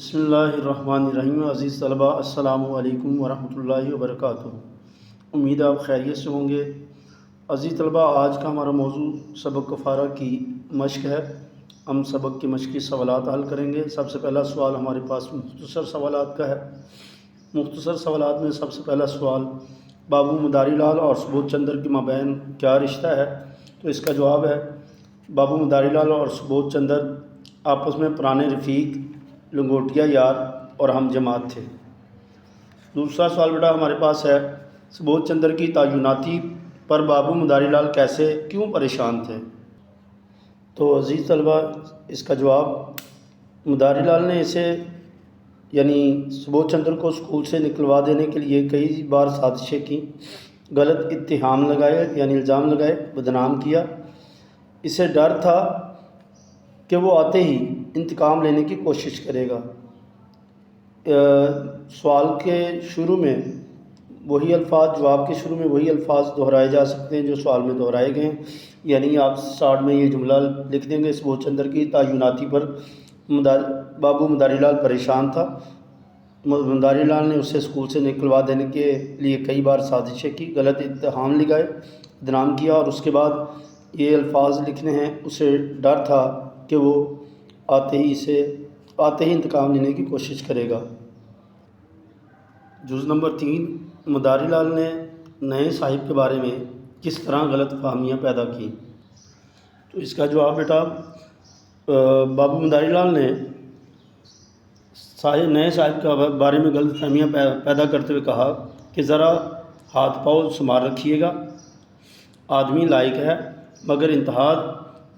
بسم اللہ الرحمن الرحیم۔ عزیز طلبہ، السلام علیکم ورحمۃ اللہ وبرکاتہ۔ امید آپ خیریت سے ہوں گے۔ عزیز طلبہ، آج کا ہمارا موضوع سبق کفارہ کی مشق ہے۔ ہم سبق کی مشق کی سوالات حل کریں گے۔ سب سے پہلا سوال ہمارے پاس مختصر سوالات کا ہے۔ مختصر سوالات میں سب سے پہلا سوال، بابو مداری لال اور سبودھ چندر کے مابین کیا رشتہ ہے؟ تو اس کا جواب ہے، بابو مداری لال اور سبودھ چندر آپس میں پرانے رفیق، لنگوٹیا یار اور ہم جماعت تھے۔ دوسرا سوال بیٹا ہمارے پاس ہے، سبودھ چندر کی تعیناتی پر بابو مداری لال کیوں پریشان تھے؟ تو عزیز طلبہ، اس کا جواب، مداری لال نے اسے یعنی سبودھ چندر کو اسکول سے نکلوا دینے کے لیے کئی بار سازشیں کی، غلط اتہام لگائے یعنی الزام لگائے، بدنام کیا۔ اسے ڈر تھا کہ وہ آتے ہی انتقام لینے کی کوشش کرے گا۔ سوال کے شروع میں وہی الفاظ، جواب کے شروع میں وہی الفاظ دہرائے جا سکتے ہیں جو سوال میں دہرائے گئے ہیں۔ یعنی آپ اسٹارٹ میں یہ جملہ لکھ دیں گے، سبودھ چندر کی تعیناتی پر بابو مداری لال پریشان تھا۔ مداری لال نے اسے اسکول سے نکلوا دینے کے لیے کئی بار سازشیں کی، غلط اتہام لگائے، بدنام کیا، اور اس کے بعد یہ الفاظ لکھنے ہیں، اسے ڈر تھا کہ وہ آتے ہی انتقام لینے کی کوشش کرے گا۔ جز نمبر 3، مداری لال نے نئے صاحب کے بارے میں کس طرح غلط فہمیاں پیدا کی؟ تو اس کا جواب بیٹا، بابو مداری لال نے نئے صاحب کے بارے میں غلط فہمیاں پیدا کرتے ہوئے کہا کہ ذرا ہاتھ پاؤں سنبھال رکھیے گا، آدمی لائق ہے مگر انتہا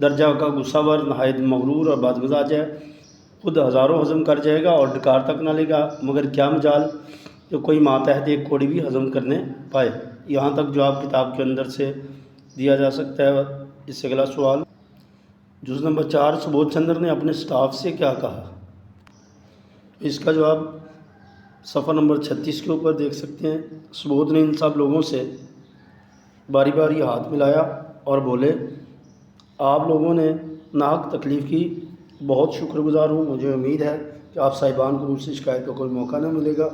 درجہ کا غصہ ور، نہایت مغرور اور بد مزاج ہے، خود ہزاروں ہضم کر جائے گا اور ڈکار تک نہ لے گا، مگر کیا مجال کہ کوئی ماتحت ایک کوڑی بھی ہضم کرنے پائے۔ یہاں تک جو آپ کتاب کے اندر سے دیا جا سکتا ہے۔ اس سے اگلا سوال، جز نمبر 4، سبودھ چندر نے اپنے سٹاف سے کیا کہا؟ اس کا جواب صفحہ نمبر 36 کے اوپر دیکھ سکتے ہیں۔ سبودھ نے ان سب لوگوں سے باری باری ہاتھ ملایا اور بولے، آپ لوگوں نے ناحق تکلیف کی، بہت شکر گزار ہوں، مجھے امید ہے کہ آپ صاحبان کو مجھ سے شکایت کا کوئی موقع نہ ملے گا،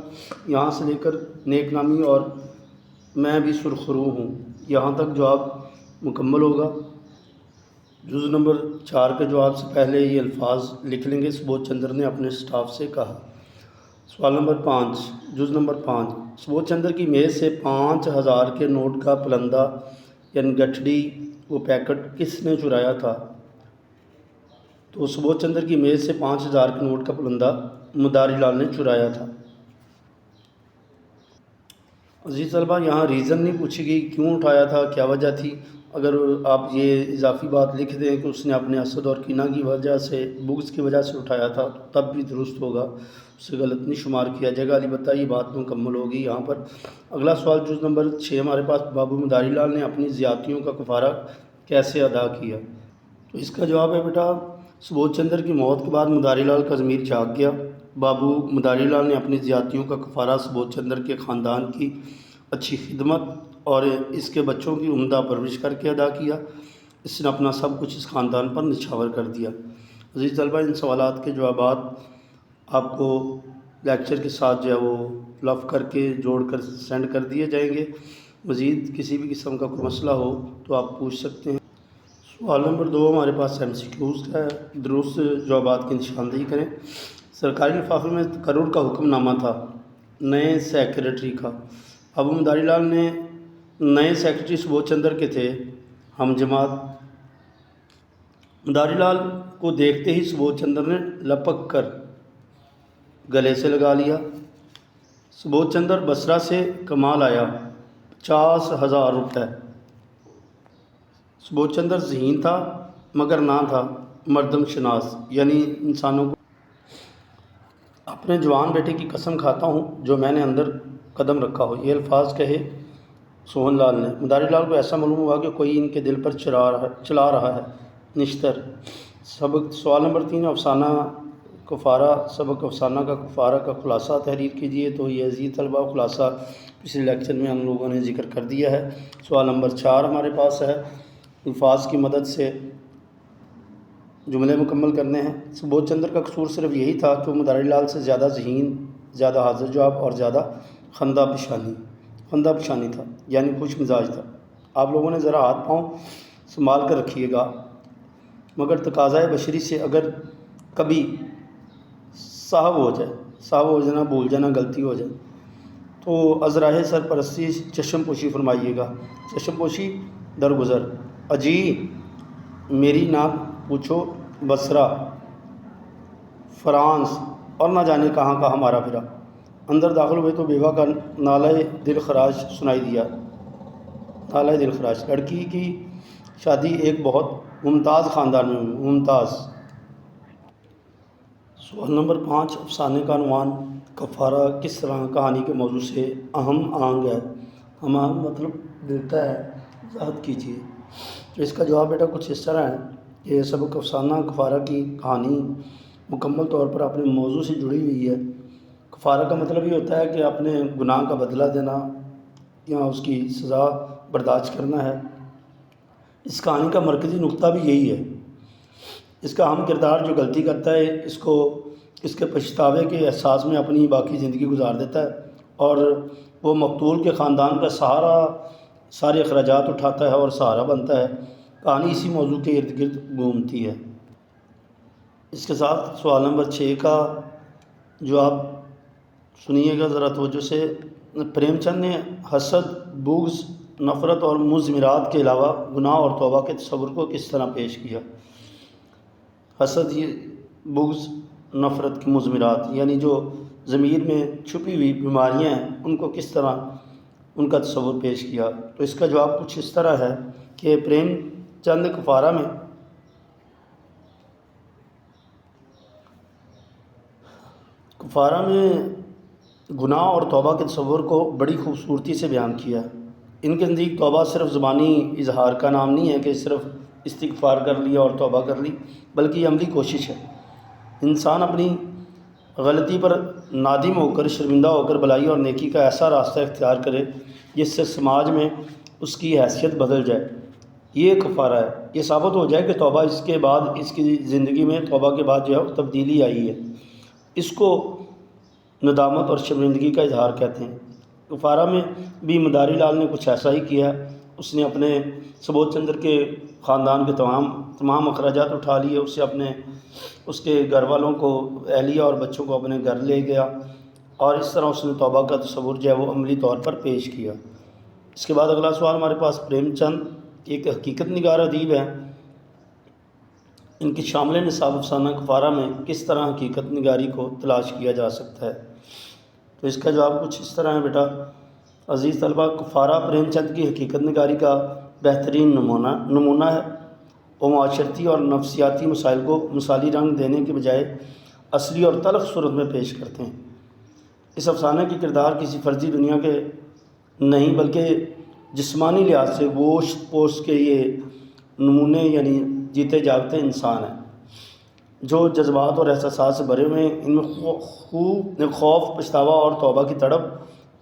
یہاں سے لے کر نیک نامی اور میں بھی سرخرو ہوں۔ یہاں تک جواب مکمل ہوگا۔ جز نمبر 4 کے جواب سے پہلے یہ الفاظ لکھ لیں گے، سبودھ چندر نے اپنے سٹاف سے کہا۔ سوال نمبر 5، جز نمبر 5، سبودھ چندر کی میز سے 5000 کے نوٹ کا پلندہ یعنی گٹھڑی وہ پیکٹ کس نے چرایا تھا؟ تو سبودھ چندر کی میز سے 5000 کے نوٹ کا پلندہ مداری لال نے چرایا تھا۔ عزیز طلبہ، یہاں ریزن نہیں پوچھی گئی، کیوں اٹھایا تھا، کیا وجہ تھی۔ اگر آپ یہ اضافی بات لکھ دیں کہ اس نے اپنے حسد اور کینہ کی وجہ سے، بغض کی وجہ سے اٹھایا تھا، تب بھی درست ہوگا، اسے غلط نہیں شمار کیا جائے گا، البتہ یہ بات مکمل ہوگی یہاں پر۔ اگلا سوال جز نمبر 6 ہمارے پاس، بابو مداری لال نے اپنی زیادتیوں کا کفارہ کیسے ادا کیا؟ تو اس کا جواب ہے بیٹا، سبودھ چندر کی موت کے بعد مداری لال کا ضمیر جاگ گیا۔ بابو مداری لال نے اپنی زیادتیوں کا کفارہ سبودھ چندر کے خاندان کی اچھی خدمت اور اس کے بچوں کی عمدہ پرورش کر کے ادا کیا۔ اس نے اپنا سب کچھ اس خاندان پر نچھاور کر دیا۔ عزیز طلبہ، ان سوالات کے جوابات آپ کو لیکچر کے ساتھ جو ہے وہ لف کر کے جوڑ کر سینڈ کر دیے جائیں گے۔ مزید کسی بھی قسم کا کوئی مسئلہ ہو تو آپ پوچھ سکتے ہیں۔ سوال نمبر 2 ہمارے پاس MCQs کا ہے، درست جوابات کی نشاندہی کریں۔ سرکاری لفافے میں تقرر کا حکم نامہ تھا نئے سیکریٹری کا۔ بابو مداری لال نے نئے سیکریٹری سبودھ چندر کے تھے، ہم جماعت۔ مداری لال کو دیکھتے ہی سبودھ چندر نے لپک کر گلے سے لگا لیا۔ سبودھ چندر بصرہ سے کمال آیا 50,000 روپے۔ سبودھ چندر ذہین تھا مگر نہ تھا مردم شناس، یعنی انسانوں کو اپنے جوان بیٹے کی قسم کھاتا ہوں جو میں نے اندر قدم رکھا ہو، یہ الفاظ کہے سوہن لال نے۔ مداری لال کو ایسا معلوم ہوا کہ کوئی ان کے دل پر چلا رہا ہے، نشتر۔ سوال نمبر 3، افسانہ کفارہ، سبق افسانہ کا کفارہ کا خلاصہ تحریر کیجیے۔ تو یہ عزیز طلبہ خلاصہ پچھلے لیکچر میں ہم لوگوں نے ذکر کر دیا ہے۔ سوال نمبر 4 ہمارے پاس ہے، الفاظ کی مدد سے جملے مکمل کرنے ہیں۔ سبودھ چندر کا قصور صرف یہی تھا کہ وہ مداری لال سے زیادہ ذہین، زیادہ حاضر جواب اور زیادہ خندہ پیشانی تھا، یعنی خوش مزاج تھا۔ آپ لوگوں نے ذرا ہاتھ پاؤں سنبھال کر رکھیے گا، مگر تقاضۂ بشری سے اگر کبھی صاحب ہو جانا، بھول جانا، غلطی ہو جائے تو ازراہ سرپرستی چشم پوشی فرمائیے گا۔ چشم پوشی درگزر، اجی میری نہ پوچھو بصرہ، فرانس اور نہ جانے کہاں کا ہمارا پھرا۔ اندر داخل ہوئے تو بیوہ کا نالۂ دل خراش سنائی دیا۔ نالۂ دل خراش، لڑکی کی شادی ایک بہت ممتاز خاندان میں ہوئی۔ ممتاز۔ سوال نمبر 5، افسانے کا عنوان کفارہ کس طرح کہانی کے موضوع سے اہم آنگ ہے؟ ہم آنگ مطلب ملتا ہے، وضاحت کیجیے۔ تو اس کا جواب بیٹا کچھ اس طرح ہے کہ یہ سبق افسانہ کفارہ کی کہانی مکمل طور پر اپنے موضوع سے جڑی ہوئی ہے۔ کفارہ کا مطلب یہ ہوتا ہے کہ اپنے گناہ کا بدلہ دینا یا اس کی سزا برداشت کرنا ہے۔ اس کہانی کا مرکزی نقطہ بھی یہی ہے۔ اس کا اہم کردار جو غلطی کرتا ہے اس کے پچھتاوے کے احساس میں اپنی باقی زندگی گزار دیتا ہے، اور وہ مقتول کے خاندان کا سارے اخراجات اٹھاتا ہے اور سہارا بنتا ہے۔ کہانی اسی موضوع کے ارد گرد گھومتی ہے۔ اس کے ساتھ سوال نمبر 6 کا جواب سنیے گا ذرا توجہ سے۔ پریم چند نے حسد، بغض، نفرت اور مضمرات کے علاوہ گناہ اور توبہ کے تصور کو کس طرح پیش کیا؟ حسد، بغض، نفرت کی مضمرات یعنی جو ضمیر میں چھپی ہوئی بیماریاں ہیں ان کو کس طرح ان کا تصور پیش کیا؟ تو اس کا جواب کچھ اس طرح ہے کہ پریم چند کفارہ میں گناہ اور توبہ کے تصور کو بڑی خوبصورتی سے بیان کیا۔ ان کے نزدیک توبہ صرف زبانی اظہار کا نام نہیں ہے کہ صرف استغفار کر لیا اور توبہ کر لی، بلکہ یہ عملی کوشش ہے۔ انسان اپنی غلطی پر نادم ہو کر، شرمندہ ہو کر بھلائی اور نیکی کا ایسا راستہ اختیار کرے جس سے سماج میں اس کی حیثیت بدل جائے، یہ کفارہ ہے۔ یہ ثابت ہو جائے کہ توبہ اس کے بعد اس کی زندگی میں توبہ کے بعد جو ہے تبدیلی آئی ہے، اس کو ندامت اور شرمندگی کا اظہار کہتے ہیں۔ کفارہ میں بھی مداری لال نے کچھ ایسا ہی کیا۔ اس نے اپنے سبودھ چندر کے خاندان کے تمام اخراجات اٹھا لیے، اس کے گھر والوں کو، اہلیہ اور بچوں کو اپنے گھر لے گیا، اور اس طرح اس نے توبہ کا تصور جو ہے وہ عملی طور پر پیش کیا۔ اس کے بعد اگلا سوال ہمارے پاس، پریم چند ایک حقیقت نگار ادیب ہیں، ان کی شامل نصاب افسانہ کفارہ میں کس طرح حقیقت نگاری کو تلاش کیا جا سکتا ہے؟ تو اس کا جواب کچھ اس طرح ہے بیٹا۔ عزیز طلبہ، کفارہ پریم چند کی حقیقت نگاری کا بہترین نمونہ ہے۔ وہ معاشرتی اور نفسیاتی مسائل کو مثالی رنگ دینے کے بجائے اصلی اور تلخ صورت میں پیش کرتے ہیں۔ اس افسانے کے کردار کسی فرضی دنیا کے نہیں بلکہ جسمانی لحاظ سے گوشت پوشت کے یہ نمونے یعنی جیتے جاگتے انسان ہیں جو جذبات اور احساسات سے بھرے ہوئے ہیں۔ ان میں خوف، پچھتاوا اور توبہ کی تڑپ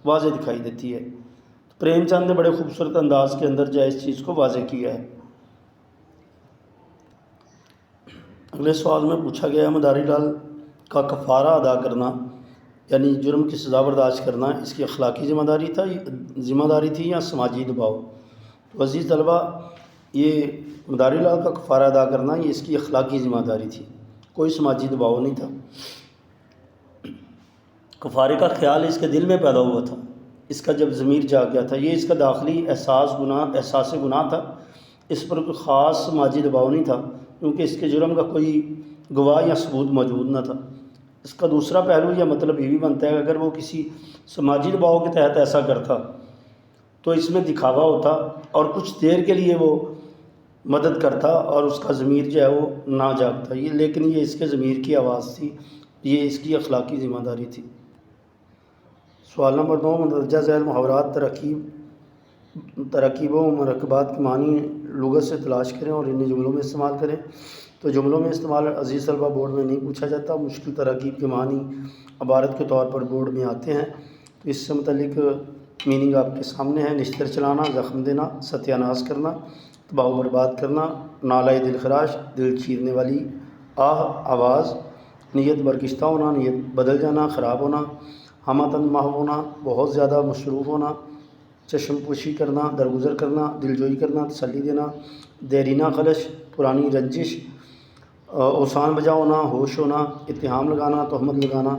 واضح دکھائی دیتی ہے۔ پریم چند نے بڑے خوبصورت انداز کے اندر جو ہے اس چیز کو واضح کیا ہے۔ اگلے سوال میں پوچھا گیا ہے مداری لال کا کفارہ ادا کرنا یعنی جرم کی سزا برداشت کرنا اس کی اخلاقی ذمہ داری تھی یا سماجی دباؤ؟ تو عزیز طلبہ، یہ مداری لال کا کفارہ ادا کرنا یہ اس کی اخلاقی ذمہ داری تھی، کوئی سماجی دباؤ نہیں تھا۔ کفارے کا خیال اس کے دل میں پیدا ہوا تھا، اس کا جب ضمیر جاگ گیا تھا، یہ اس کا داخلی احساس گناہ تھا۔ اس پر کوئی خاص سماجی دباؤ نہیں تھا کیونکہ اس کے جرم کا کوئی گواہ یا ثبوت موجود نہ تھا۔ اس کا دوسرا پہلو یا مطلب یہ بھی بنتا ہے کہ اگر وہ کسی سماجی دباؤ کے تحت ایسا کرتا تو اس میں دکھاوا ہوتا اور کچھ دیر کے لیے وہ مدد کرتا اور اس کا ضمیر جو ہے وہ نہ جاگتا، لیکن یہ اس کے ضمیر کی آواز تھی، یہ اس کی اخلاقی ذمہ داری تھی۔ سوال نمبر 9، مندرجہ ذیل محاورات، تراکیب و مرکبات کے معنی لغت سے تلاش کریں اور انہیں جملوں میں استعمال کریں۔ تو جملوں میں استعمال عزیز طلبہ بورڈ میں نہیں پوچھا جاتا، مشکل تراکیب کے معنی عبارت کے طور پر بورڈ میں آتے ہیں، تو اس سے متعلق میننگ آپ کے سامنے ہے۔ نشتر چلانا، زخم دینا، ستیہ ناش کرنا، تباہ و برباد کرنا، نالۂ دل خراش دل چیرنے والی آہ آواز، نیت برکشتہ ہونا، نیت بدل جانا، خراب ہونا، ہمتاً محو ہونا، بہت زیادہ مصروف ہونا، چشم پوشی کرنا، درگزر کرنا، دلجوئی کرنا، تسلی دینا، دیرینہ خلش پرانی رنجش، اوسان بجا ہونا، ہوش ہونا، اتہام لگانا، تہمت لگانا۔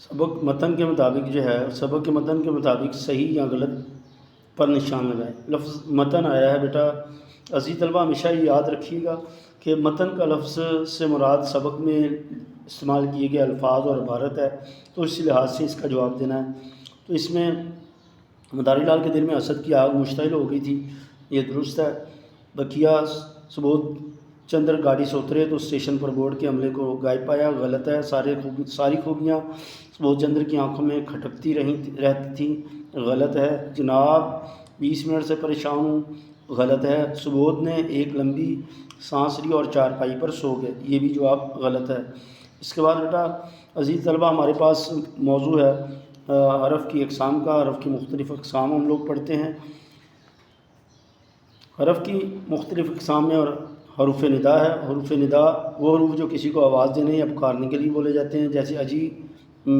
سبق متن کے مطابق صحیح یا غلط پر نشان لگائیں۔ لفظ متن آیا ہے بیٹا، عزیز طلبہ ہمیشہ یہ یاد رکھیے گا کہ متن کا لفظ سے مراد سبق میں استعمال کیے گئے الفاظ اور عبارت ہے، تو اس لحاظ سے اس کا جواب دینا ہے۔ تو اس میں مداری لال کے دل میں حسد کی آگ مشتعل ہو گئی تھی، یہ درست ہے۔ بکیا سبودھ چندر گاڑی سے اترے تو اسٹیشن پر بورڈ کے عملے کو غائب پایا، غلط ہے۔ ساری خوبیاں سبودھ چندر کی آنکھوں میں کھٹکتی رہتی تھیں، غلط ہے۔ جناب 20 منٹ سے پریشان ہوں، غلط ہے۔ سبودھ نے ایک لمبی سانس لی اور چارپائی پر سو گئے، یہ بھی جواب غلط ہے۔ اس کے بعد بیٹا عزیز طلبہ ہمارے پاس موضوع ہے حرف کی اقسام کا۔ حرف کی مختلف اقسام ہم لوگ پڑھتے ہیں۔ حرف کی مختلف اقسام میں اور حروف ندا ہے۔ حروف ندا وہ حروف جو کسی کو آواز دینے یا پکارنے کے لیے بولے جاتے ہیں، جیسے اجی،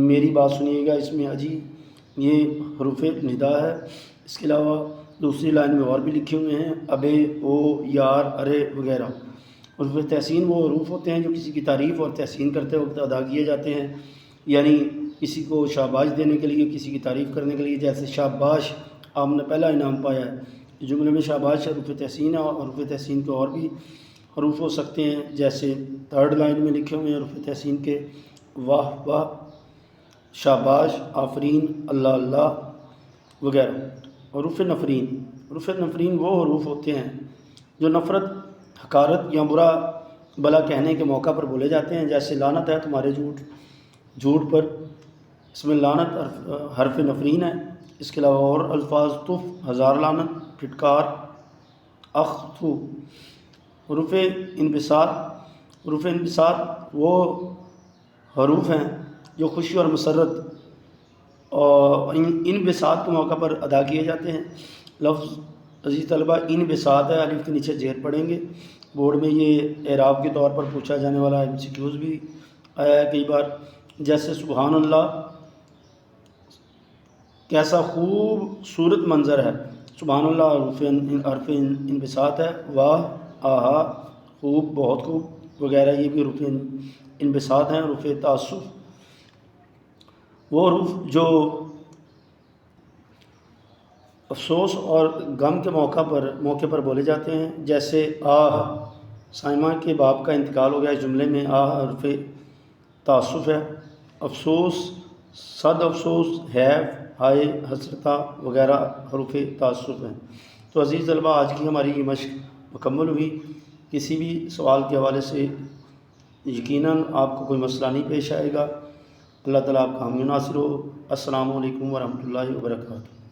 میری بات سنیے گا، اس میں اجی یہ حروف ندا ہے۔ اس کے علاوہ دوسری لائن میں اور بھی لکھے ہوئے ہیں، ابے، او، یار، ارے وغیرہ۔ حروف تحسین وہ حروف ہوتے ہیں جو کسی کی تعریف اور تحسین کرتے وقت ادا کیے جاتے ہیں، یعنی کسی کو شاباش دینے کے لیے، کسی کی تعریف کرنے کے لیے، جیسے شاباش آپ نے پہلا انعام پایا ہے۔ جملے میں شاباش حروف تحسین ہے، اور حروف تحسین کے اور بھی حروف ہو سکتے ہیں، جیسے تھرڈ لائن میں لکھے ہوئے ہیں حروف تحسین کے، واہ واہ، شاباش، آفرین، اللہ اللہ وغیرہ۔ حروف نفرین وہ حروف ہوتے ہیں جو نفرت، حقارت یا برا بلا کہنے کے موقع پر بولے جاتے ہیں، جیسے لعنت ہے تمہارے جھوٹ پر، اس میں لعنت حرف نفرین ہے۔ اس کے علاوہ اور الفاظ، تف، ہزار لعنت، پھٹکار، اخ، تھو۔ حروف انبساط وہ حروف ہیں جو خوشی اور مسرت اور انبساط کے موقع پر ادا کیے جاتے ہیں۔ لفظ عزیز طلبہ انبساط ہے، الف کے نیچے زیر پڑھیں گے۔ بورڈ میں یہ اعراب کے طور پر پوچھا جانے والا MCQs بھی آیا ہے کئی بار، جیسے سبحان اللہ، کیسا خوبصورت منظر ہے، سبحان اللہ حرف انبساط ہے۔ واہ، آہا، خوب، بہت خوب وغیرہ، یہ بھی حروف انبساط ہیں۔ حروف تعسف وہ حروف جو افسوس اور غم کے موقع پر بولے جاتے ہیں، جیسے آہ، سائمہ کے باپ کا انتقال ہو گیا، اس جملے میں آہ حرف تعسف ہے۔ افسوس، صد افسوس، حیف، ہائے، حسرتہ وغیرہ حروف تعسف ہیں۔ تو عزیز طلبہ آج کی ہماری یہ مشق مکمل ہوئی۔ کسی بھی سوال کے حوالے سے یقیناً آپ کو کوئی مسئلہ نہیں پیش آئے گا۔ اللہ تعالیٰ آپ کا حامی و ناصر ہو۔ السلام علیکم ورحمۃ اللہ وبرکاتہ۔